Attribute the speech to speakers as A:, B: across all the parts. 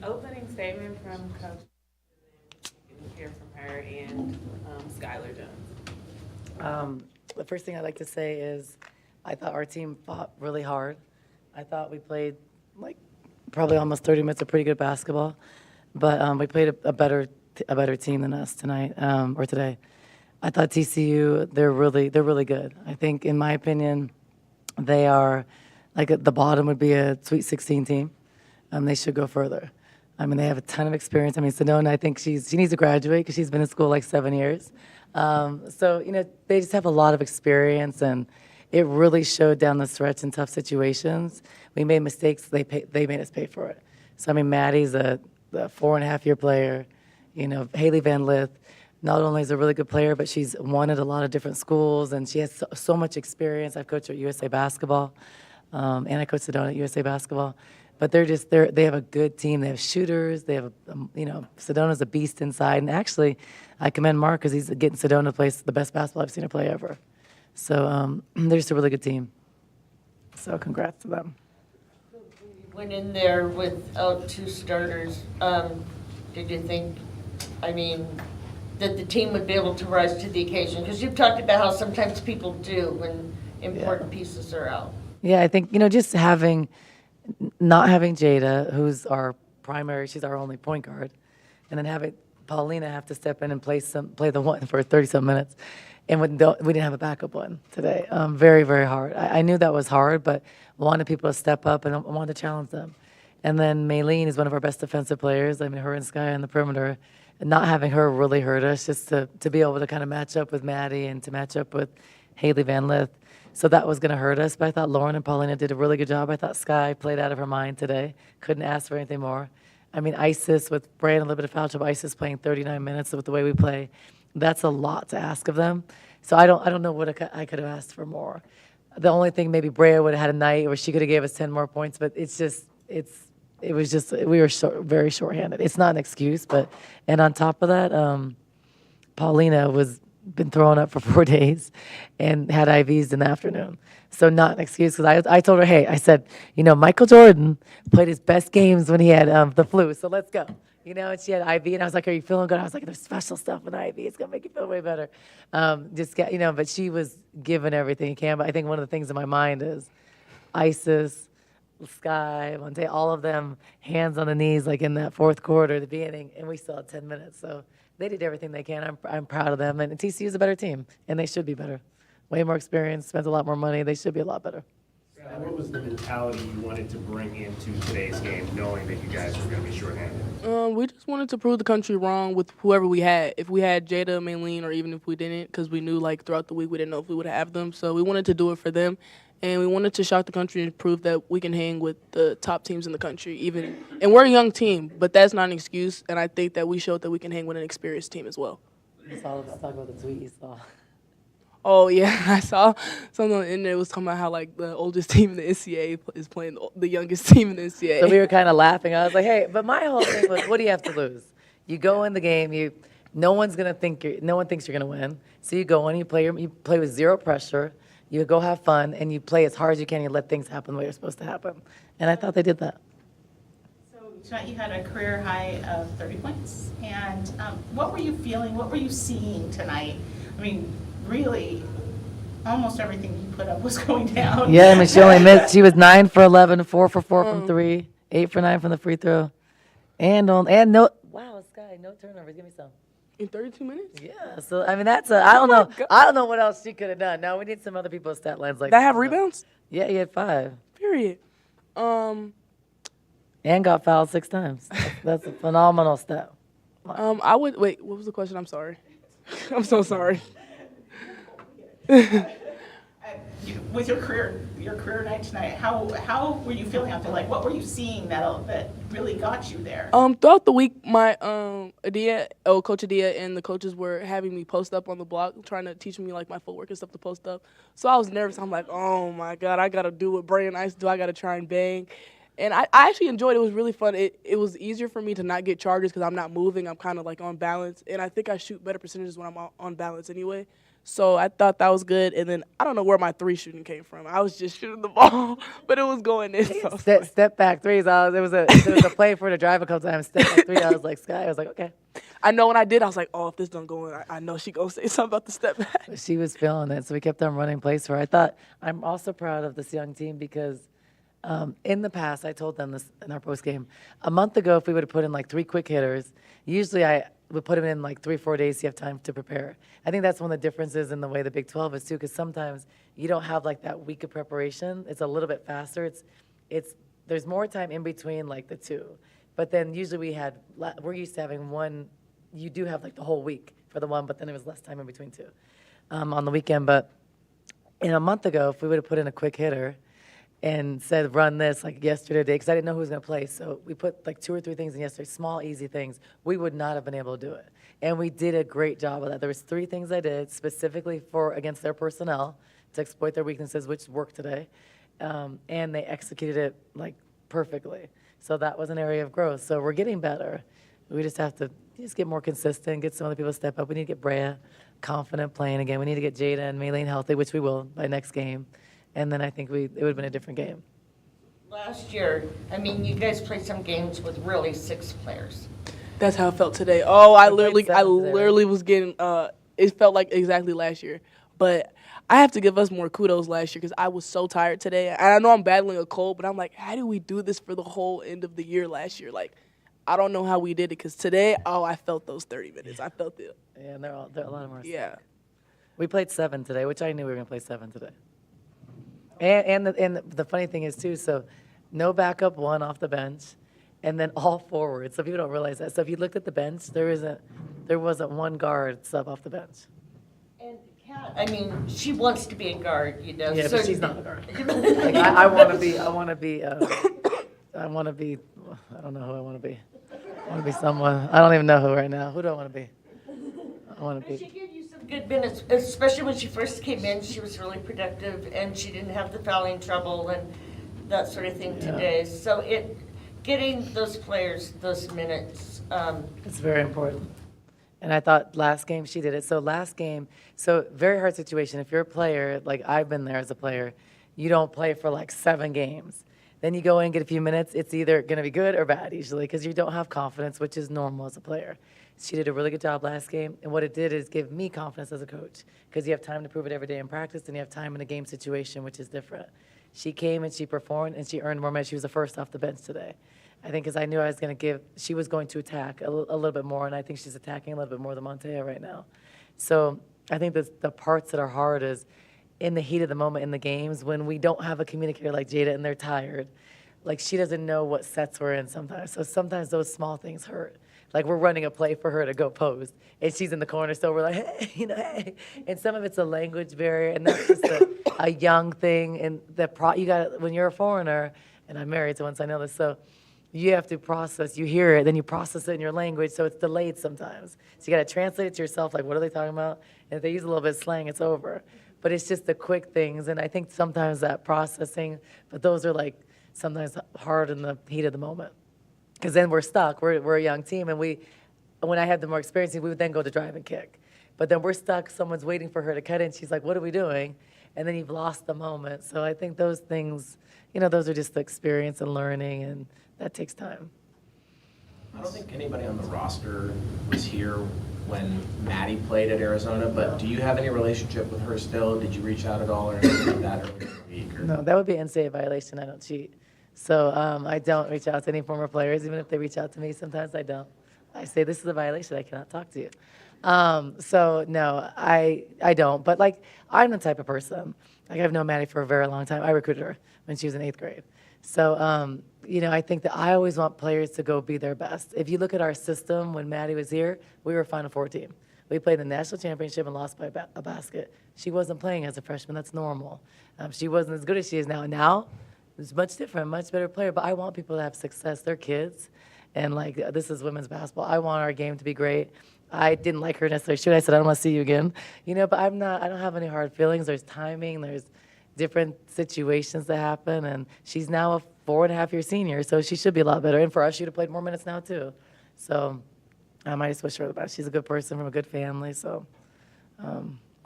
A: Opening statement from Coach. Hear from her and Skylar Jones.
B: The first thing I'd like to say is I thought our team fought really hard. I thought we played like probably almost 30 minutes of pretty good basketball, but we played a better team than us tonight or today. I thought TCU they're really good. I think in my opinion they are like at the bottom would be a Sweet 16 team. They should go further. I mean, they have a ton of experience. I mean, Sedona, I think she needs to graduate because she's been in school like 7 years. So, they just have a lot of experience, and it really showed down the stretch in tough situations. We made mistakes. They made us pay for it. So, I mean, Maddie's a 4.5-year player. Haley Van Lith not only is a really good player, but she's won at a lot of different schools, and she has so much experience. I've coached her at USA Basketball, and I coached Sedona at USA Basketball. But they have a good team. They have shooters. They have, Sedona's a beast inside. And actually, I commend Mark because he's getting Sedona to play the best basketball I've seen her play ever. So they're just a really good team. So congrats to them.
C: Went in there without two starters. Did you think, that the team would be able to rise to the occasion? Because you've talked about how sometimes people do when important pieces are out.
B: Yeah, I think, just not having Jada, who's our primary, she's our only point guard, and then having Paulina have to step in and play the one for 30-some minutes, and we didn't have a backup one today. Very, very hard. I knew that was hard, but wanted people to step up and I wanted to challenge them. And then Maylene is one of our best defensive players. I mean, her and Sky on the perimeter. And not having her really hurt us, just to be able to kind of match up with Maddie and to match up with Haley Van Lith. So that was going to hurt us, but I thought Lauren and Paulina did a really good job. I thought Sky played out of her mind today. Couldn't ask for anything more. I mean, Isis with Brandon, a little bit of foul trouble. Isis playing 39 minutes with the way we play. That's a lot to ask of them. So I don't know what I could have asked for more. The only thing maybe Brea would have had a night where she could have gave us 10 more points, but we were very shorthanded. It's not an excuse, and on top of that, Paulina been throwing up for 4 days and had IVs in the afternoon. So not an excuse, because I told her, hey, I said, Michael Jordan played his best games when he had the flu, so let's go. And she had IV, and I was like, are you feeling good? I was like, there's special stuff with IV. It's going to make you feel way better. But she was giving everything she can. But I think one of the things in my mind is Isis, Sky, Monte, all of them hands on the knees like in that fourth quarter, the beginning, and we still had 10 minutes. So they did everything they can. I'm proud of them. And TCU is a better team, and they should be better. Way more experience, spent a lot more money. They should be a lot better.
D: What was the mentality you wanted to bring into today's game, knowing that you guys were going to be shorthanded?
E: We just wanted to prove the country wrong with whoever we had. If we had Jada, Maylene, or even if we didn't, because we knew throughout the week we didn't know if we would have them. So we wanted to do it for them. And we wanted to shock the country and prove that we can hang with the top teams in the country. And we're a young team, but that's not an excuse. And I think that we showed that we can hang with an experienced team as well.
B: Let's talk about the tweet you saw.
E: Oh, yeah, I saw something in there was talking about how, the oldest team in the NCAA is playing the youngest team in the NCAA.
B: So we were kind of laughing. I was like, hey, but my whole thing was, what do you have to lose? You go in the game, no one thinks you're going to win. So you go in, you play with zero pressure. You go have fun, and you play as hard as you can. You let things happen the way they're supposed to happen. And I thought they did that.
F: So tonight you had a career high of 30 points. And what were you feeling? What were you seeing tonight? I mean, really, almost everything you put up was going down.
B: Yeah, I mean, she only missed. She was 9 for 11, 4 for 4 from 3, 8 for 9 from the free throw. And no, wow, Sky, no turnovers. Give me some.
E: In 32 minutes?
B: Yeah, so I mean I don't know. I don't know what else she could have done. No, we need some other people's stat lines like
E: that. Have rebounds?
B: Yeah, he had 5.
E: Period.
B: And got fouled 6 times. That's a phenomenal stat.
E: Wait, what was the question? I'm sorry. I'm so sorry.
F: With your career night tonight, how were you feeling out there? What were you seeing that really got you there?
E: Throughout the week, my Coach Adia and the coaches were having me post up on the block, trying to teach me my footwork and stuff to post up. So I was nervous. I'm like, oh my God, I gotta do what Brandon Ice do. I gotta try and bang. And I actually enjoyed it. It was really fun. It was easier for me to not get charges because I'm not moving. I'm kind of on balance. And I think I shoot better percentages when I'm on balance anyway. So I thought that was good. And then I don't know where my 3 shooting came from. I was just shooting the ball, but it was going in. So I was like,
B: Step back threes. There was a play for her to drive a couple times. Step back three. I was like, Sky. I was like, okay.
E: I know when I did, I was like, oh, if this don't go in, I know she gonna say something about the step back.
B: But she was feeling it, so we kept on running plays for her. I'm also proud of this young team because in the past, I told them this in our post game. A month ago, if we would have put in like 3 quick hitters, usually I would put them in like 3-4 days so you have time to prepare. I think that's one of the differences in the way the Big 12 is too, because sometimes you don't have like that week of preparation. It's a little bit faster. There's more time in between like the two. But then usually we're used to having one. You do have like the whole week for the one, but then there was less time in between two on the weekend. But in a month ago, if we would have put in a quick hitter and said run this like yesterday, because I didn't know who was going to play, so we put like 2 or 3 things in yesterday, small, easy things, we would not have been able to do it. And we did a great job of that. There was 3 things I did specifically against their personnel to exploit their weaknesses, which worked today, and they executed it like perfectly. So that was an area of growth. So we're getting better. We just have to get more consistent, get some other people to step up. We need to get Brea confident playing again. We need to get Jada and Maylene healthy, which we will by next game. And then I think it would have been a different game.
C: Last year, I mean, you guys played some games with really 6 players.
E: That's how it felt today. Oh, I
B: We played seven today,
E: literally was getting. It felt like exactly last year, but I have to give us more kudos last year because I was so tired today, and I know I'm battling a cold, but I'm like, how do we do this for the whole end of the year last year? Like, I don't know how we did it because today, I felt those 30 minutes. I felt it.
B: Yeah, and they're a lot of more.
E: Yeah.
B: We played 7 today, which I knew we were going to play 7 today. And the funny thing is, too, so no backup 1 off the bench, and then all forwards. So people don't realize that. So if you looked at the bench, there wasn't 1 guard sub off the bench.
C: And Kat, I mean, she wants to be a guard, you know.
B: Yeah,
C: so
B: but she's not a guard. Like, I want to be, I don't know who I want to be. I want to be someone. I don't even know who right now. Who do I want to be? I want to
C: She
B: be.
C: gave you some good minutes, especially when she first came in. She was really productive, and she didn't have the fouling trouble and that sort of thing
B: Yeah.
C: today. So getting those players those minutes.
B: It's very important. And I thought last game she did it. So last game, very hard situation. If you're a player, like I've been there as a player, you don't play for like 7 games. Then you go in, get a few minutes. It's either going to be good or bad usually because you don't have confidence, which is normal as a player. She did a really good job last game. And what it did is give me confidence as a coach because you have time to prove it every day in practice and you have time in a game situation, which is different. She came and she performed and she earned more minutes. She was the first off the bench today. I think because I knew she was going to attack a little bit more, and I think she's attacking a little bit more than Montea right now. So I think the parts that are hard is in the heat of the moment in the games when we don't have a communicator like Jada and they're tired. Like she doesn't know what sets we're in sometimes. So sometimes those small things hurt. Like we're running a play for her to go post, and she's in the corner, so we're like, hey, hey. And some of it's a language barrier, and that's just a young thing. And you got when you're a foreigner, and I'm married, so once I know this, so you have to process. You hear it, then you process it in your language, so it's delayed sometimes. So you got to translate it to yourself, like what are they talking about? And if they use a little bit of slang, it's over. But it's just the quick things, and I think sometimes that processing, but those are like sometimes hard in the heat of the moment. Because then we're stuck. We're a young team, and when I had the more experience, we would then go to drive and kick. But then we're stuck. Someone's waiting for her to cut in. She's like, "What are we doing?" And then you've lost the moment. So I think those things, those are just the experience and learning, and that takes time.
G: I don't think anybody on the roster was here when Maddie played at Arizona, but do you have any relationship with her still? Did you reach out at all or anything like that earlier in the week? Or?
B: No, that would be an NCAA violation. I don't cheat. So I don't reach out to any former players. Even if they reach out to me, sometimes I don't. I say, this is a violation. I cannot talk to you. So, no, I don't. But, I'm the type of person. I've known Maddie for a very long time. I recruited her when she was in 8th grade. So, I think that I always want players to go be their best. If you look at our system when Maddie was here, we were a Final Four team. We played the national championship and lost by a basket. She wasn't playing as a freshman. That's normal. She wasn't as good as she is now. Now, it's much different, much better player. But I want people to have success. They're kids. And, this is women's basketball. I want our game to be great. I didn't like her necessarily. I said, I don't want to see you again. But I don't have any hard feelings. There's timing. There's different situations that happen. And she's now a 4.5-year senior, so she should be a lot better. And for us, she'd have played more minutes now, too. So I might just wish her the best. She's a good person from a good family. So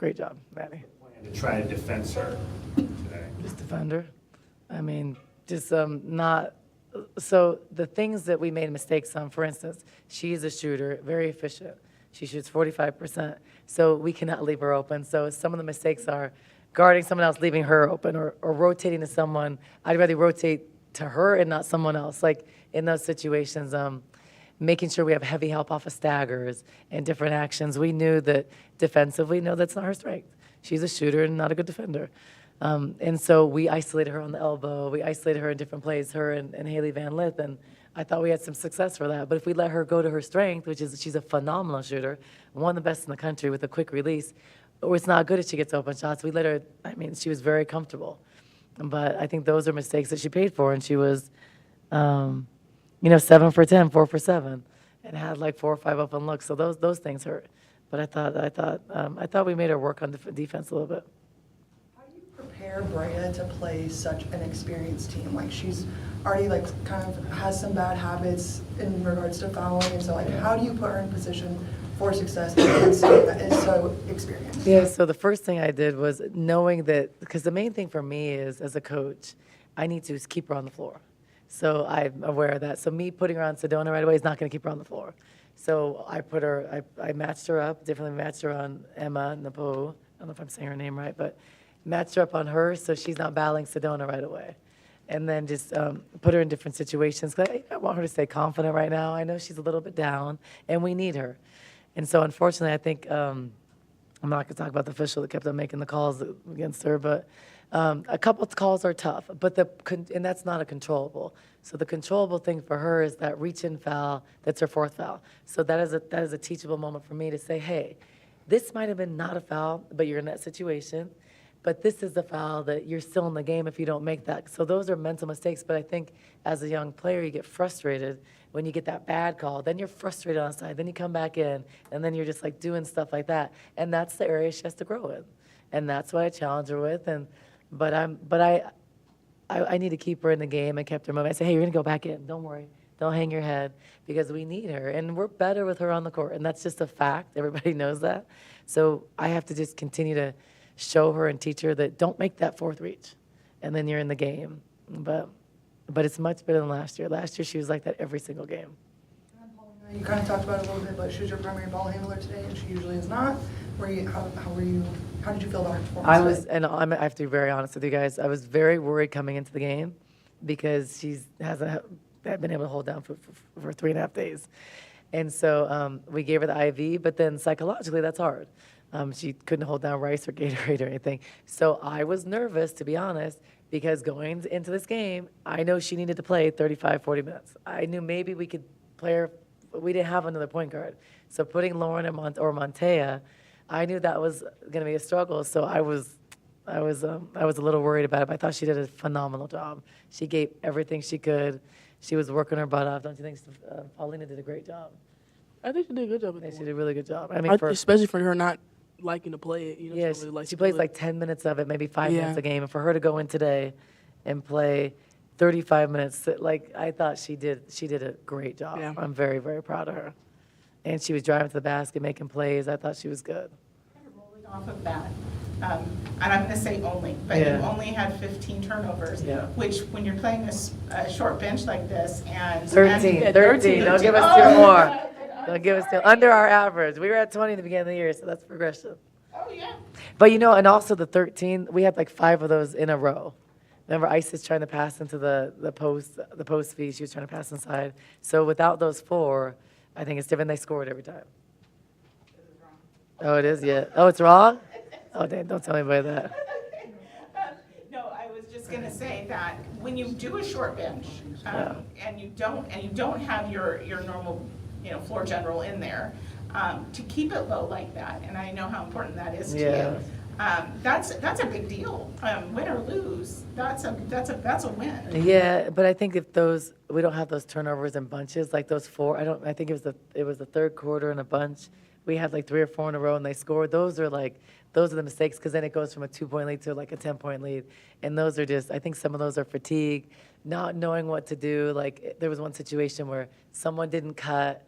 B: Great job, Maddie.
D: To try to defense her today.
B: Just defender. I mean, just not. So the things that we made mistakes on, for instance, she's a shooter, very efficient. She shoots 45%. So we cannot leave her open. So some of the mistakes are guarding someone else, leaving her open, or rotating to someone. I'd rather rotate to her and not someone else. Like in those situations, making sure we have heavy help off of staggers and different actions. We knew that defensively, no, that's not her strength. She's a shooter and not a good defender. And so we isolated her on the elbow. We isolated her in different plays, her and Haley Van Lith, and I thought we had some success for that. But if we let her go to her strength, which is she's a phenomenal shooter, one of the best in the country with a quick release, or it's not good if she gets open shots. We let her, I mean, she was very comfortable. But I think those are mistakes that she paid for, and she was, 7 for 10, 4 for 7, and had like 4 or 5 open looks. So those things hurt. But I thought we made her work on defense a little bit.
H: How do you prepare Brea to play such an experienced team? Like she's already like kind of has some bad habits in regards to fouling, and so like how do you put her in position for success against a team that is so experienced?
B: Yeah, so the first thing I did was knowing that, because the main thing for me is, as a coach, I need to keep her on the floor. So I'm aware of that. So me putting her on Sedona right away is not going to keep her on the floor. So I matched her up, differently matched her on Emma Napo. I don't know if I'm saying her name right, but matched her up on her so she's not battling Sedona right away. And then just put her in different situations. 'Cause I want her to stay confident right now. I know she's a little bit down, and we need her. And so unfortunately, I think, I'm not going to talk about the official that kept on making the calls against her, but a couple of calls are tough, and that's not a controllable. So the controllable thing for her is that reach-in foul, that's her 4th foul. So that is a teachable moment for me to say, hey, this might have been not a foul, but you're in that situation. But this is the foul that you're still in the game if you don't make that. So those are mental mistakes. But I think as a young player, you get frustrated when you get that bad call. Then you're frustrated on the side. Then you come back in, and then you're just like doing stuff like that. And that's the area she has to grow in. And that's what I challenge her with. But I need to keep her in the game and kept her moving. I say, hey, you're going to go back in. Don't worry. Don't hang your head, because we need her. And we're better with her on the court. And that's just a fact. Everybody knows that. So I have to just continue to show her and teach her that don't make that 4th reach, and then you're in the game. But it's much better than last year. Last year she was like that every single game.
H: You kind of talked about it a little bit, but she was your primary ball handler today, and she usually is not. How did you feel about her performance today?
B: I have to be very honest with you guys. I was very worried coming into the game because she hasn't been able to hold down for 3.5 days. And so we gave her the IV, but then psychologically that's hard. She couldn't hold down rice or Gatorade or anything. So I was nervous, to be honest, because going into this game, I know she needed to play 35, 40 minutes. I knew maybe we could play her. We didn't have another point guard. So putting Lauren or Montea, I knew that was going to be a struggle. So I was a little worried about it, but I thought she did a phenomenal job. She gave everything she could. She was working her butt off. Don't you think Paulina did a great job?
E: I think she did a good job.
B: Yeah, she did a really good job. I mean,
E: especially for her not liking to play it.
B: Yeah,
E: she, really likes
B: she
E: to
B: plays
E: do it.
B: like 10 minutes of it, maybe 5 minutes a game. And for her to go in today and play 35 minutes, like I thought she did a great job.
E: Yeah.
B: I'm very, very proud of her. And she was driving to the basket, making plays. I thought she was good.
F: Kind of rolling off of that, and I'm going to say only, but
B: Yeah.
F: you only had 15 turnovers,
B: Yeah.
F: which when you're playing a short bench like this and
B: 13.
F: and-
B: 13. Don't give us
F: Oh,
B: two more.
F: yeah.
B: Don't give us two. Under our average. We were at 20 at the beginning of the year, so that's progression.
F: Oh, yeah.
B: But and also the 13, we had like 5 of those in a row. Remember, Isis trying to pass into the post feed. She was trying to pass inside. So without those 4, I think it's different. They scored every time. Oh, it is? Yeah. Oh, it's wrong? Oh, damn, don't tell anybody that.
F: No, I was just going to say that when you do a short bench,
B: Yeah.
F: and you don't have your normal, floor general in there, to keep it low like that, and I know how important that is to
B: Yeah.
F: you. That's a big deal. Win or lose, that's a win.
B: Yeah, but I think if we don't have those turnovers in bunches, like those 4, I think it was the 3rd quarter in a bunch. We had like 3 or 4 in a row and they scored. Those are the mistakes, because then it goes from a 2-point lead to like a 10-point lead. And those are I think some of those are fatigue, not knowing what to do. Like there was one situation where someone didn't cut,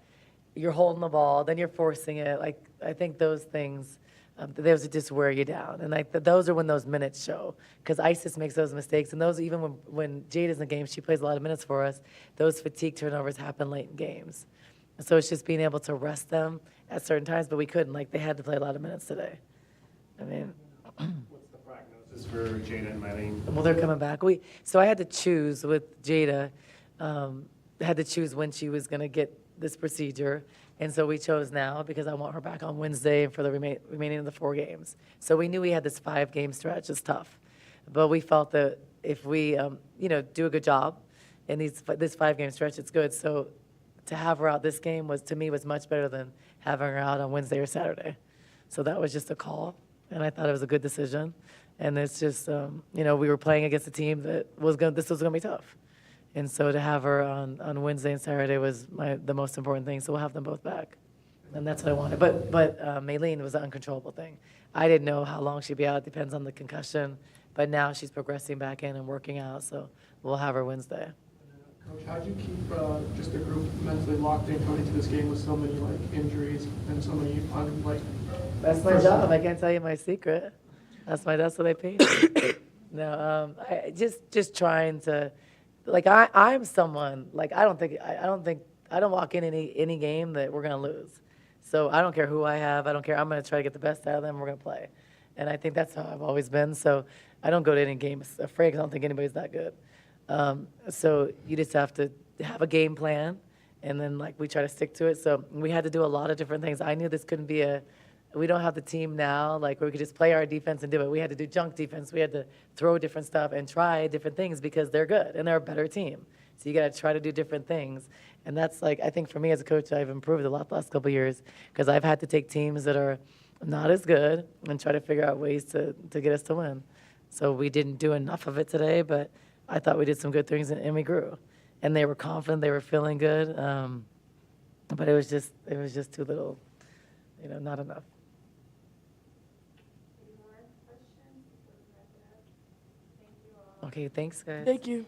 B: you're holding the ball, then you're forcing it. Like I think those things those would just wear you down. And like those are when those minutes show, because Isis makes those mistakes, and those even when Jada's in the game, she plays a lot of minutes for us. Those fatigue turnovers happen late in games, and so it's just being able to rest them at certain times. But we couldn't. Like they had to play a lot of minutes today. I mean.
D: What's the prognosis for Jada and Mylene?
B: Well, they're coming back. So I had to choose with Jada, had to choose when she was going to get this procedure. And so we chose now because I want her back on Wednesday and for the remaining of the 4 games. So we knew we had this 5-game stretch. It's tough. But we felt that if we, do a good job in this 5-game stretch, it's good. So to have her out this game to me, was much better than having her out on Wednesday or Saturday. So that was just a call. And I thought it was a good decision. And it's just, we were playing against a team that this was going to be tough. And so to have her on Wednesday and Saturday was the most important thing. So we'll have them both back. And that's what I wanted. But Maylene was an uncontrollable thing. I didn't know how long she'd be out. It depends on the concussion. But now she's progressing back in and working out. So we'll have her Wednesday.
I: Coach, how do you keep just the group mentally locked in going into this game with so many injuries and so many
B: That's my job. I can't tell you my secret. That's what they pay me. No, I just trying to, I'm someone I don't walk in any game that we're gonna lose. So I don't care who I have. I don't care. I'm gonna try to get the best out of them. We're gonna play, and I think that's how I've always been. So I don't go to any game afraid because I don't think anybody's that good. So you just have to have a game plan, and then we try to stick to it. So we had to do a lot of different things. I knew this couldn't be we don't have the team now, where we could just play our defense and do it. We had to do junk defense. We had to throw different stuff and try different things because they're good and they're a better team. So you got to try to do different things. And that's I think for me as a coach, I've improved a lot the last couple of years because I've had to take teams that are not as good and try to figure out ways to get us to win. So we didn't do enough of it today, but I thought we did some good things and we grew. And they were confident, they were feeling good. But it was just too little, not enough. Okay, thanks, guys.
E: Thank you.